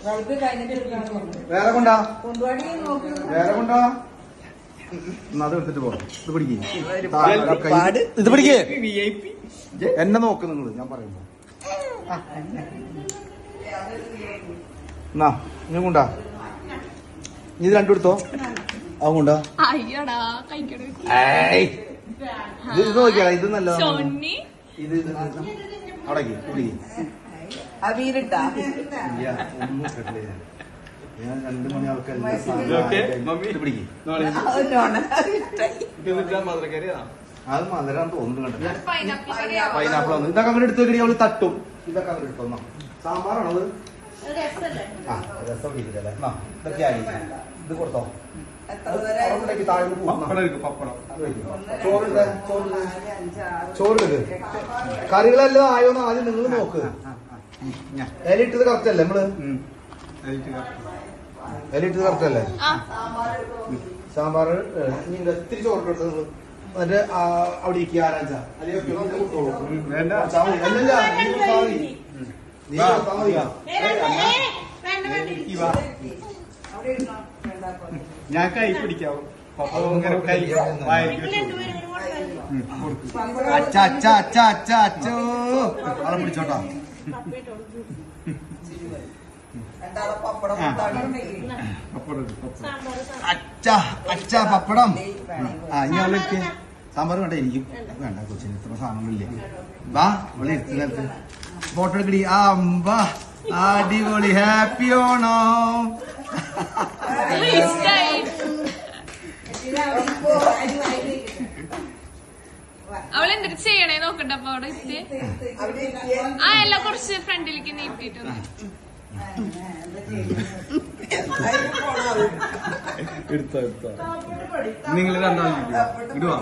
വേറെ കൊണ്ടാ വേറെ കൊണ്ടാ അത് എടുത്തിട്ട് പോകാം ഇത് പിടിക്കേ എന്നെ നോക്ക് നിങ്ങള് ഞാൻ പറയുമ്പോ എന്നാ ഇനി കൊണ്ടാ നീ ഇത് രണ്ടും എടുത്തോ അവൻ കൊണ്ടാ ഇത് നോക്കിയാ ഇത് നല്ല ഇത് അവിടേക്ക് ഒന്നും കേട്ടില്ല ഞാൻ 2 മണി ആൾക്കാർ അത് മധുരം തോന്നുന്നു കണ്ടത് പൈനാപ്പിൾ വന്നു ഇതൊക്കെ അങ്ങനെ എടുത്തു വെക്കണേ അവള് തട്ടും ഇതൊക്കെ അങ്ങനെ എടുത്തോന്നാ സാമ്പാറാണത് ആ രസം ഇല്ലല്ലേ ഇതൊക്കെ ആയി ഇത് കൊടുത്തോ ചോറ് കറികളെല്ലാം ആയോന്ന് ആദ്യം നിങ്ങൾ നോക്ക് ഇലയിട്ടത് കറക്റ്റ് അല്ലേ നമ്മള് ഇലയിട്ടത് കറക്റ്റ് അല്ലേ സാമ്പാർ ഇത്തിരി ചോറ് എടുത്ത് നിങ്ങള് എന്നിട്ട് അവിടെ ഇരിക്കുക ആരാച്ച ഞാൻ കൈ പിടിക്കാവോ അച്ഛ അച്ഛ അച്ഛ അച്ഛ അച്ഛോ ആളെ പിടിച്ചോട്ടോ അച്ഛ അച്ഛ പപ്പടം ആ ഇനി അവളെ സാമ്പാർ വേണ്ട എനിക്കും വേണ്ട കൊച്ചിന് ഇത്ര സാധനങ്ങളില്ലേ വാ അവളെ ഇരുത്തി നേരത്ത് ഫോട്ടോ എടുക്കടി ആ അമ്പാ അടിപൊളി ഹാപ്പി ഓണോ അവളെന്തൊക്കെ ചെയ്യണേ നോക്കട്ടെ അപ്പൊ അവിടെ ആ എല്ലാം കുറച്ച് ഫ്രണ്ടിലേക്ക് നീട്ടിട്ട് എടുത്തോ എടുത്തോ നിങ്ങൾ രണ്ടാളും ഇടുവാ